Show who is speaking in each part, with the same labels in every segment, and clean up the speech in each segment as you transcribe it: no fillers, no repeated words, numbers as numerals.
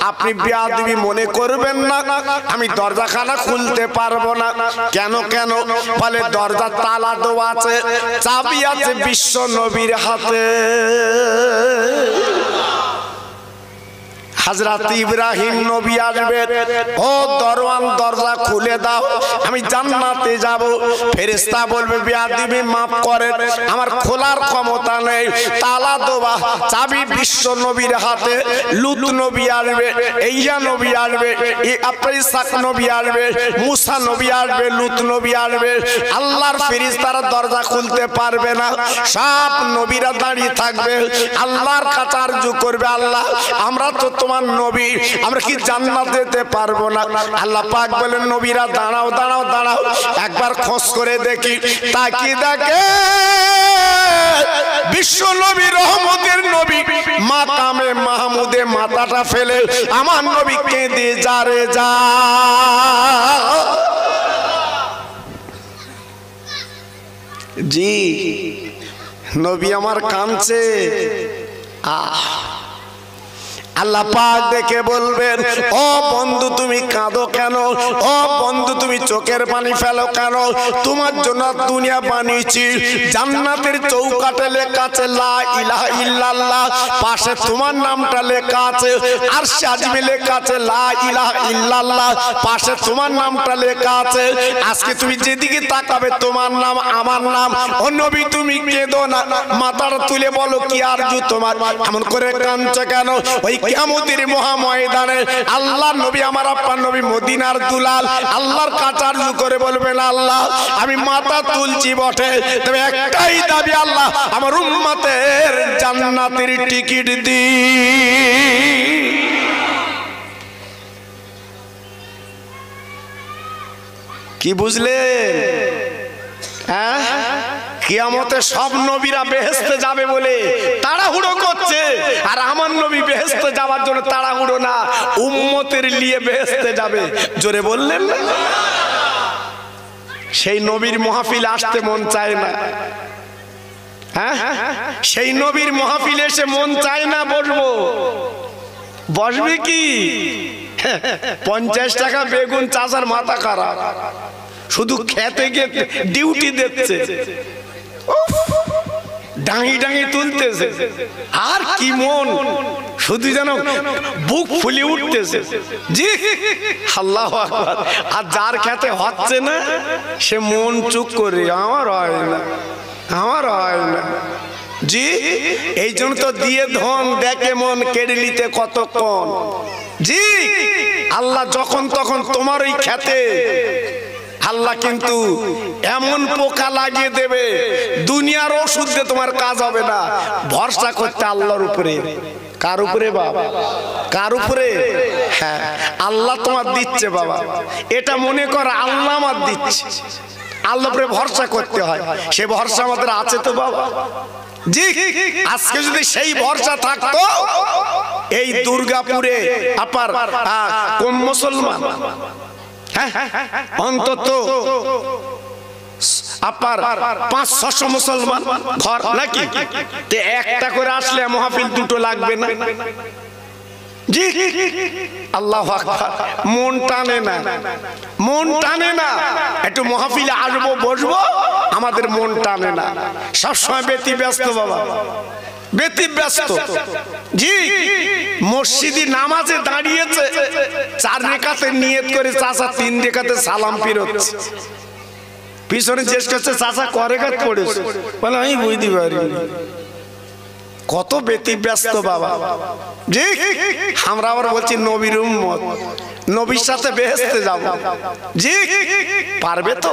Speaker 1: আপনি বেয়াদবি মনে করবেন না, আমি দরজাখানা খুলতে পারবো না। কেন কেন বলে দরজা তালা দেওয়া আছে, চাবি আছে বিশ্ব নবীর হাতে। হযরত ইব্রাহিম নবী আসবে, ও দরওয়ান দরজা খুলে দাও, আমি জান্নাতে যাব। ফেরেশতা বলবে বেয়াদবি মাফ করেন, আমার খোলার ক্ষমতা নেই, তালা দেওয়া, চাবি বিশ্ব নবীর হাতে। লূত নবী আসবে, ঈসা নবী আসবে, ইসাক নবী আসবে, মুসা নবী আসবে, লূত নবী আসবে। আল্লাহর ফেরেশতারা দরজা খুলতে পারবে না, সব নবীরা দাঁড়িয়ে থাকবে, আল্লাহর কাছে আরজু করবে, আল্লাহ আমরা তো তোমার নবী, আমরা কি জান্নাত যেতে পারবো না? আল্লাহ পাক বলেন নবীরা দাঁড়াও দাঁড়াও দাঁড়াও, একবার খোঁজ করে দেখি। তাকিয়ে দেখে বিশ্ব নবী রহমতের নবী মাকামে মাহমুদে মাথাটা ফেলে আমার নবী কেঁদে যা রে যা। জি নবী আমার কাঁদছে। আল্লাহ পাক দেখে বলবেন, ও বন্ধু তুমি কাঁদো কেন? ও বন্ধু তুমি চোখের পানি ফেলো কেন? তোমার জন্য দুনিয়া বানিয়েছি, জান্নাতের চৌকাঠে লেখা আছে লা ইলাহা ইল্লাল্লাহ, পাশে তোমার নামটা লেখা আছে, আরশে আজিমে লেখা আছে লা ইলাহা ইল্লাল্লাহ, পাশে তোমার নামটা লেখা আছে। আজকে তুমি যেদিকে তাকাবে তোমার নাম আমার নাম। ও নবী তুমি কেঁদো না, মাথাটা তুলে বলো কি আরজু তোমার, এমন করে কাঁদছো কেন? ওই কিয়ামতের মহা ময়দানে আল্লাহ নবী আমার আপনার নবী মদিনার দুলাল আল্লাহর কাছে আরজু করে বলবেন, আল্লাহ আমি মাথা তুলছি বটে, তবে একটাই দাবি, আল্লাহ আমার উম্মতের জান্নাতের টিকিট দি। কি বুঝলেন? হ্যাঁ, কিয়ামতে সব নবীরা বেহেশতে যাবে বলে তাড়াহুড়ো করছে, আর আমার নবী বেহেশতে যাওয়ার জন্য তাড়াহুড়ো না, উম্মতের নিয়ে বেহেশতে যাবে। জোরে বললেন না? সেই নবীর মাহফিল আসতে মন চায় না। হ্যাঁ, সেই নবীর মাহফিল এসে মন চায় না বসবো। বসবে কি? 50 টাকা বেগুন চাষার মাথা খারাপ, শুধু খেতে গিয়ে ডিউটি দিচ্ছে, ডাঙি ডাঙি তুলতেছে, আর কি মন শুধু যেন বুক ফুলে উঠতেছে। জি আল্লাহু আকবার। আর যার খেতে হচ্ছে না সে মন চুপ করে, আমার হয় না, আমার হয় না। জি এই জন্য তো দিয়ে ধন দেখে মন কেড়ে নিতে কতক্ষণ। জি আল্লাহ যখন তখন তোমার ওই খেতে আল্লাহ কিন্তু এমন পোকা লাগিয়ে দেবে, দুনিয়ার ওষুধ দিয়ে তোমার কাজ হবে না। ভরসা করতে আল্লাহর উপরে। কার উপরে বাবা? কার উপরে? হ্যাঁ, আল্লাহ তোমার দিচ্ছে বাবা, এটা মনে কর আল্লাহ আমার দিচ্ছে। আল্লাহর উপরে ভরসা করতে হয়, সে ভরসা আমাদের আছে তো বাবা। জি আজকে যদি সেই ভরসা থাকতো, এই দুর্গাপুরে আপার কোন মুসলমান অন্তত আপনার 500-600 মুসলমান ঘর নাকি, একটা করে আসলে মাহফিল দুটো লাগবে না? জি আল্লাহু আকবার। মন টানে না, মন টানে না, একটু মাহফিলে আসবো বসবো, আমাদের মন টানে না, সবসময় ব্যতি ব্যস্ত বাবা, ব্যতি ব্যস্ত। জি মসজিদে নামাজে দাঁড়িয়েছে, 4 রেখাতে নিয়ত করে চাচা 3 রেখাতে সালাম ফিরোচ্ছে, পিছনে জিজ্ঞেস করছে চাচা ক রেখাত পড়েছে, বলে আমি বুঝতে পারি। কত ব্যতি ব্যস্ত বাবা। জি আমরা আবার বলছি নবীর উম্মত, নবীর সাথে বেহেশতে যাব। জি পারবে তো?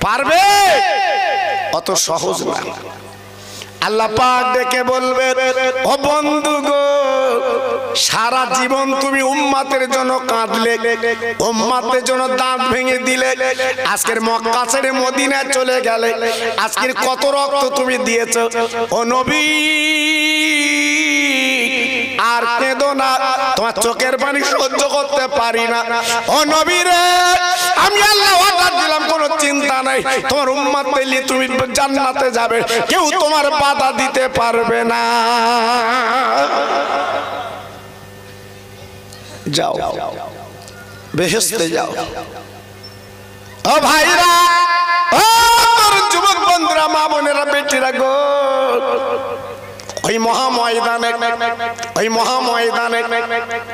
Speaker 1: পারবে? অত সহজ না। আল্লাহ পাক ডেকে বলবে, ও বন্ধু গো, সারা জীবন তুমি উম্মতের জন্য কাঁদলে, উম্মতের জন্য দাঁত ভেঙে দিলে, আজকের মক্কা ছেড়ে মদিনায় চলে গেলে, আজকের কত রক্ত তুমি দিয়েছো। ও নবী আর কেঁদো না, তোমার চোখের পানি সহ্য করতে পারি না। ও নবী রে, আমি আল্লাহ ওয়াদা দিলাম, কোনো চিন্তা নাই, তোমার উম্মত পেলে তুমি জান্নাতে যাবে, কেউ তোমার বাধা দিতে পারবে না। যাও বেহেশতে যাও। ও ভাইরা, ও যুবক বন্ধুরা, মা বোনেরা, বেটিরা গো, ওই মহাময়দানে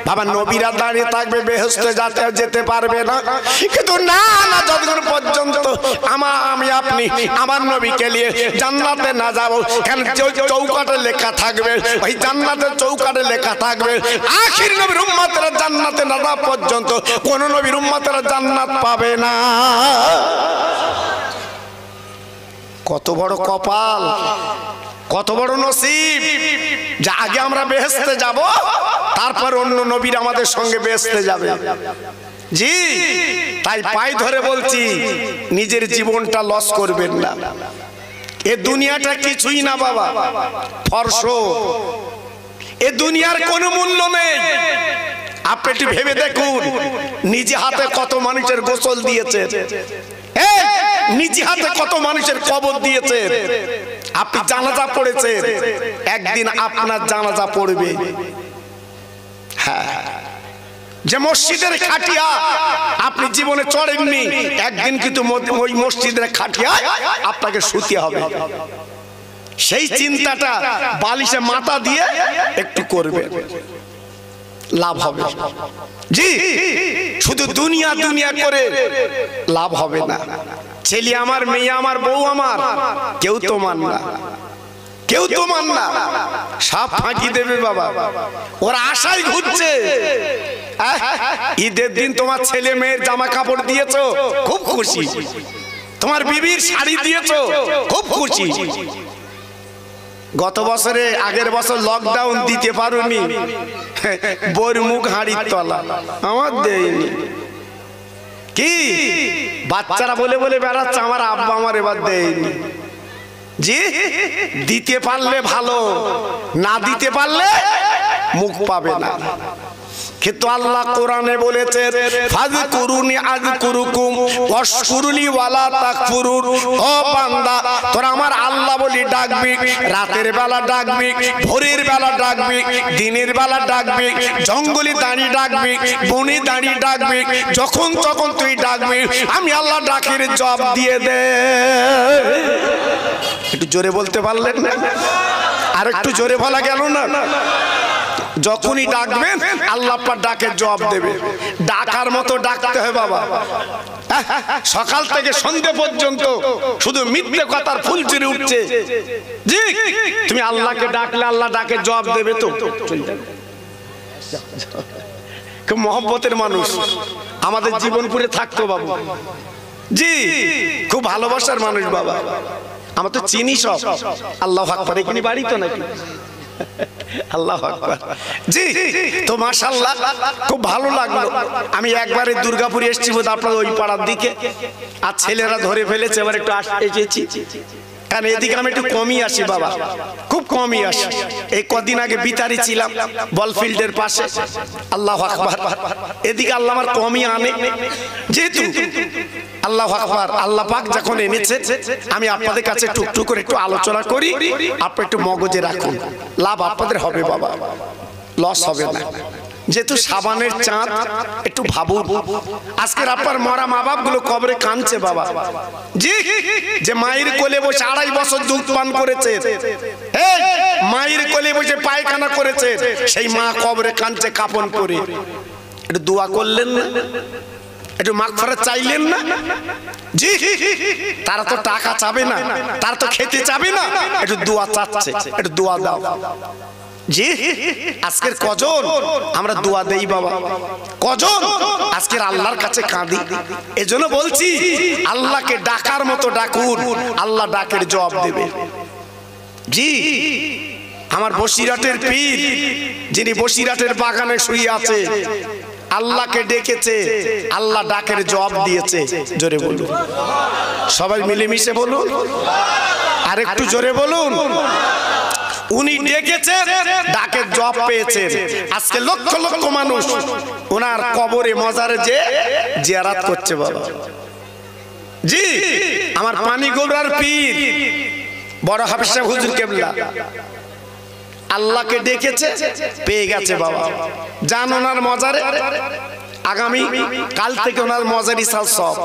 Speaker 1: বাবা নবীরা দাঁড়িয়ে থাকবে, বেহেশতে যেতে পারবে না। কিন্তু না না, যতক্ষণ পর্যন্ত আমি আপনি আমার নবীকে নিয়ে জান্নাতে না যাবো, কেন চৌকাটে লেখা থাকবে, ওই জান্নাতের চৌকাটে লেখা থাকবে আখির নবীর উম্মতেরা জান্নাতে না যাওয়া পর্যন্ত কোন নবীর উম্মতেরা জান্নাত পাবে না। কত বড় কপাল, কত বড় নসিব যে আগে আমরা বেহেশতে যাব, তারপর অন্য নবীর আমাদের সঙ্গে বেহেশতে যাবে। জি, তাই পায়ে ধরে বলছি, নিজের জীবনটা লস করবেন না। এ দুনিয়াটা কিছুই না বাবা, ফরস। এ দুনিয়ার কোনো মূল্য নেই। আপনি একটু ভেবে দেখুন, নিজে হাতে কত মানুষের গোসল দিয়েছে, নিজে হাতে কত মানুষের কবর দিয়েছে। আপনি জানাজা পড়েছে, একদিন আপনার জানাজা পড়বে। হ্যাঁ, যে মসজিদের খাটিয়া আপনি জীবনে চড়েননি, একদিন কিন্তু ওই মসজিদের খাটিয়া আপনাকে শুতে হবে। সেই চিন্তাটা বালিশে মাথা দিয়ে একটু করবে, লাভ হবে। জি, শুধু দুনিয়া দুনিয়া করে লাভ হবে না। ছেলে আমার, মেয়ে আমার, বউ আমার, কেউ তোমার না, কেউ তোমার না, সব ফাঁকি দেবে বাবা। ওরা আশায় ঘুরছে। ঈদের দিন তোমার ছেলে মেয়ের জামা কাপড় দিয়েছো, খুব খুশি। তোমার বিবির শাড়ি দিয়েছো, খুব খুশি। গত বছরে, আগের বছর লকডাউন দিতে পারোনি, বইয়ের মুখ হাঁড়ির তলা, আমার দেয়নি। কি বাচ্চারা বলে বলে বেড়াচ্ছে, আমার আব্বা আমার এবার দেয়নি। জি, দিতে পারলে ভালো, না দিতে পারলে মুখ পাবে না। কিন্তু আল্লাহ কোরআনে বলেছে, ফাযকুরুনি আযকুরুকুম ওয়াশকুরুলি ওয়ালা তাকফুরুন। ও বান্দা, তোরা আমার আল্লাহ বলি ডাকবি, রাতের বেলা ডাকবি, ভোরের বেলা ডাকবি, দিনের বেলা ডাকবি, জঙ্গলি দাঁড়ি ডাকবি, বনে দাঁড়ি ডাকবি, যখন তখন তুই ডাকবি, আমি আল্লাহ ডাকের জবাব দিয়ে দে। একটু জোরে বলতে পারলেন না? আর একটু জোরে বলা গেল না? যখনই ডাকবেন আল্লাহ পাক ডাকের জবাব দেবে। ডাকার মতো ডাকতে হয় বাবা। সকাল থেকে সন্ধ্যা পর্যন্ত শুধু মিথ্যে কথার ফুলঝুরি উঠছে। জি, তুমি আল্লাহকে ডাকলে আল্লাহ ডাকের জবাব দেবে। তো খুব মহব্বতের মানুষ আমাদের জীবনপুরে থাকতো বাবু। জি, খুব ভালোবাসার মানুষ বাবা। আমরা তো চিনি সব। আল্লাহু আকবার। এখানে বাড়ি তো নাকি? আল্লাহু আকবার। জি, তো মাশাআল্লাহ, খুব ভালো লাগলো। আমি একবারে দুর্গাপুরে এসেছি আপনার ওই পাড়ার দিকে, আর ছেলেরা ধরে ফেলেছে, এবার একটু এসেছি। কারণ এদিকে আমি একটু কমই আসি বাবা, খুব কমই আসি। এই কদিন আগে বিতারি ছিলাম বলফিল্ডের পাশে। আল্লাহু আকবার। এদিকে আল্লাহ আমার কমই আনে, যেহেতু আল্লাহু আকবার, আল্লাহ পাক যখন এনেছে, আমি আপনাদের কাছে টুকটুক করে একটু আলোচনা করি। আপনি একটু মগজে রাখুন, লাভ আপনাদের হবে বাবা, লস হবে না। যেহেতু সাবানের চাঁদ, একটু ভাবুন। আজকের আপনার মরা মা বাপ গুলো কবরে কাঁদছে বাবা। জি, যে মায়ের কোলে বসে 2.5 বছর দুধ পান করেছে, মায়ের কোলে বসে পায়খানা করেছে, সেই মা কবরে কাঁদছে কাফন পরে। একটু দোয়া করলেন না? একটু মাগফিরাত চাইলেন না? জি, তারা তো টাকা চাবে না, তারা তো খেতে চাবে না, একটু দোয়া চাচ্ছে, একটু দোয়া দাও। জি, আজকের কজন আমরা দোয়া দেই বাবা, কজন আজকের আল্লাহর কাছে কাঁদি। এজন্য বলছি, আল্লাহকে ডাকার মতো ডাকুন, আল্লাহ ডাকের জবাব দেবে। জি, আমার বসিরহাটের পীর, যিনি বসিরহাটের বাগানে শুয়ে আছে, আল্লাহকে ডেকেছে, আল্লাহ ডাকের জবাব দিয়েছে। জোরে বলুন, সবাই মিলেমিশে বলুন, আর একটু জোরে বলুন। উনি ডেকেছে, ডাকের জবাব পেয়েছে। আজকে লক্ষ লক্ষ মানুষ ওনার কবরে মজারে যে জিয়ারত করছে বাবা। জি, আমার পানিগোবরার পীর বড় হাফেজ সাহেব হুজুর কেবলা, আল্লাহকে ডেকেছে, পেয়ে গেছে বাবা। জান ওনার মজারে আগামী কাল থেকে ওনার মজারি সাল সব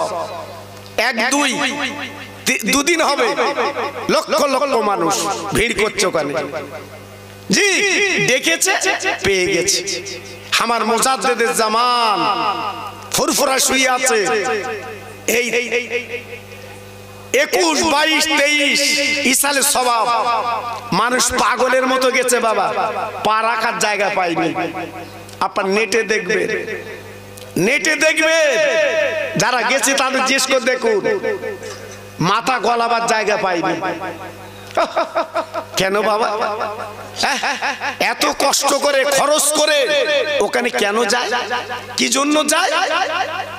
Speaker 1: 1-2 হবে, লক্ষ লক্ষ মানুষ ভিড় করছে ওখানে। জি ডেকেছে, পেয়ে গেছে। আমার মুজাদ্দিদুল জামান ফুরফুরা শুয়ে আছে, এই 21, 22, 23 ইসালে স্বভাব। মানুষ পাগলের মতো গেছে বাবা, পা রাখার জায়গা পাইনি। আপনার নেটে দেখবে, নেটে দেখবে, যারা গেছে তাদের জিজ্ঞেস করে দেখুন, মাথা গলাবার জায়গা পাইনি। কেন বাবা? এত কষ্ট করে খরচ করে ওখানে কেন যায়? কি জন্য যায়?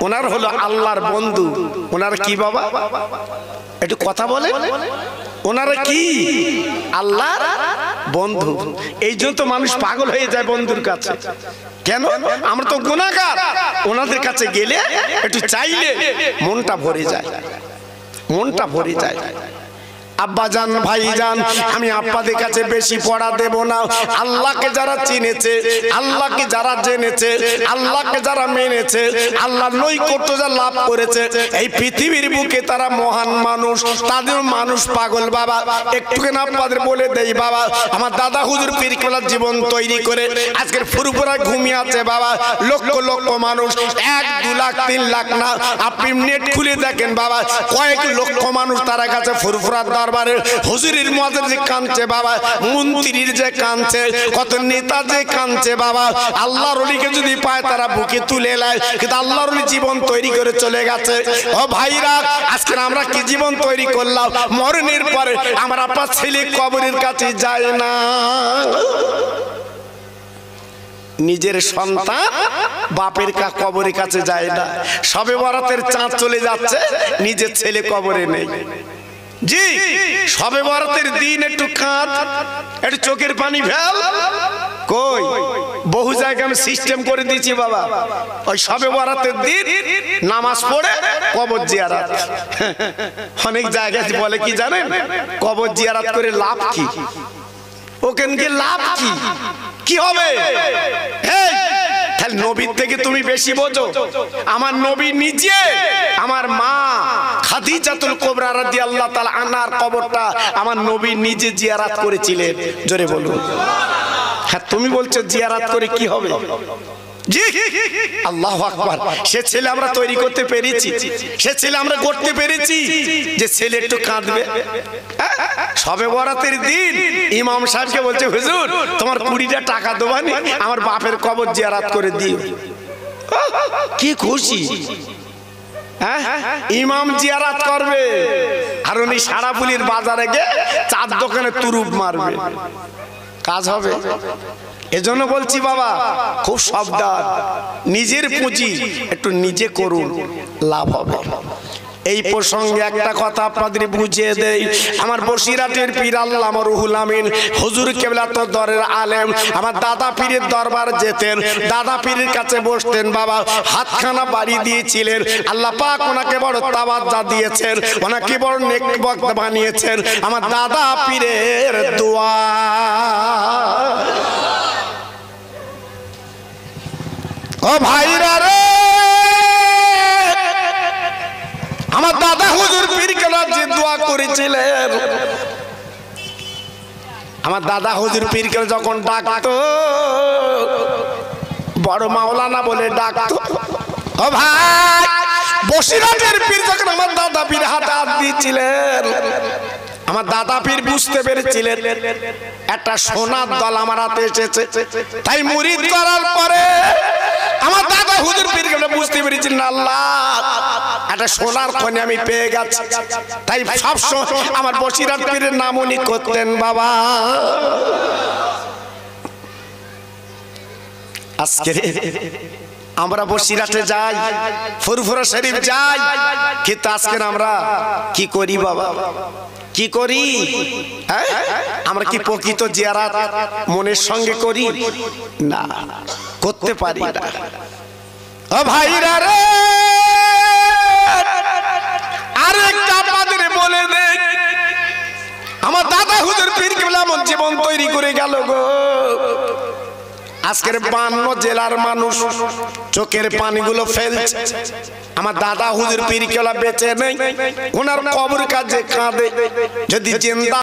Speaker 1: ওনার হলো আল্লাহর বন্ধু। ওনার কি বাবা? একটু কথা বলে। ওনারা কি? আল্লাহর বন্ধু। এই জন্য তো মানুষ পাগল হয়ে যায় বন্ধুর কাছে। কেন? আমরা তো গুনাহগার। ওনাদের কাছে গেলে একটু চাইলে মনটা ভরে যায়, মনটা ভরে যায়। আব্বাজান, ভাইজান, আমি আপনাদের কাছে বেশি পড়া দেব না। আল্লাহকে যারা চিনেছে, আল্লাহকে যারা জেনেছে, আল্লাহকে যারা মেনেছে, আল্লাহর নৈকট্য যারা লাভ করেছে, এই পৃথিবীর বুকে তারা মহান মানুষ। তাদের মানুষ পাগল বাবা। একটুখানি আপনাদের বলে দেই বাবা, আমার দাদা হুজুর পীর কেবলার জীবন তৈরি করে আজকের ফুরফুরা ঘুমিয়ে আছে বাবা। লক্ষ লক্ষ মানুষ, 1, 2 লাখ, 3 লাখ না, আপনি নেট খুলে দেখেন বাবা, কয়েক লক্ষ মানুষ তারা কাছে ফুরফুরা দরবারে হুজুরের মজার যে কাঁদছে বাবা, মন্ত্রীর যে কাঁদছে, কত নেতা যে কাঁদছে বাবা। আল্লাহর ওলিকে যদি পায় তারা বুকে তুলে নেয়, কিন্তু আল্লাহর ওলি জীবন তৈরি করে চলে গেছে। ও ভাইরা, আজকে আমরা কি জীবন তৈরি করলাম? মরণের পরে আমার আপনার ছেলে কবরের কাছে যায় না, নিজের সন্তান বাপের কবরের কাছে যায় না। শবে বরাতের চাঁদ চলে যাচ্ছে, নিজের ছেলে কবরে নেই। জি শবে বরাতের দিন একটু কাঁদ, একটু চোখের পানি ফেল। কই বহু জায়গায় আমি সিস্টেম করে দিয়েছি বাবা, ওই শবে বরাতের দিন নামাজ পড়ে কবর জিয়ারত। অনেক জায়গায় বলে কি জানেন, কবর জিয়ারত করে লাভ কি? ওখানে লাভ কি? কি হবে? নবীর থেকে তুমি বেশি বোঝো। আমার নবী নিজে, আমার মা খাদিজাতুল কুবরা রাদিয়াল্লাহু তাআলা আনহার কবরটা আমার নবী নিজে জিয়ারত করেছিলেন। জোরে বলুন। হ্যাঁ তুমি বলছো জিয়ারত করে কি হবে? জি আল্লাহু আকবার। সে ছেলে আমরা তৈরি করতে পেরেছি, সে ছেলে আমরা করতে পেরেছি যে ছেলে একটু কাঁদবে। শবে বরাতের দিন ইমাম সাহেবকে বলছে, হুজুর তোমার 20টা টাকা দেবানি, আমার বাপের কবর জিয়ারত করে দিও। কি খুশি! ইমাম জিয়ারত করবে আর উনি সারাপুলির বাজারে গিয়ে চার দোকানে তুরুপ মারবে, কাজ হবে? এজন্য বলছি বাবা, খুব সাবধান, নিজের পুঁজি একটু নিজে করুন, লাভ হবে। এই প্রসঙ্গে একটা কথা আপনাদের বুঝিয়ে দেই। আমার বসিরাটের পীর আল্লামা রুহুল আমিন হুজুর কেবলা তো দরের আলেম, আমার দাদা পীরের দরবার যেতেন, দাদা পীরের কাছে বসতেন বাবা, হাতখানা বাড়ি দিয়েছিলেন। আল্লাহ পাক ওনাকে বড় তাওয়াজ্জা দিয়েছেন, ওনাকে বড় নেক বক্তা বানিয়েছেন। আমার দাদা পীরের দোয়া। ও ভাইরা রে, আমার দাদা হুজুর পীর কেবলা যে দোয়া করেছিলেন, আমার দাদা হুজুর পীর কেবলা যখন ডাকতো বড় মাওলানা বলে ডাকতো। ও ভাই, বসিরাটের পীর যখন আমার দাদা পীর হাতে হাত দিয়েছিলেন, আমার দাদা পীর বুঝতে পেরেছিলেন একটা সোনার দল আমার হাতে এসেছে। তাই মুরিদ করার পরে আমার দাদা হুজুর পীর কেবলা বুঝতে পেরেছিলেন, আল্লাহ একটা সোনার খনি আমি পেয়ে গেছি। তাই সবসময় আমার বসিরাট পীরের নাম উনি করতেন বাবা। আজকে আমরা বসিরাটে যাই, ফুরফুরা শরীফ যাই, কিন্তু আজকে আমরা কি করি বাবা? কি করি? আমরা কি প্রকৃত জিয়ারত মনের সঙ্গে করি? না, করতে পারি না। ও ভাইরা রে, আরেকটা আপনাদের বলে দেই, আমার দাদা দাদা হুজুর পীর কেবলা এমন জীবন তৈরি করে গেল গো। আজকের 52 জেলার মানুষ চোখের পানিগুলো ফেলছে। আমার দাদা হুজুর পীর কেবলা বেঁচে নেই, ওনার কবর কাছে কাঁদে। যদি জিন্দা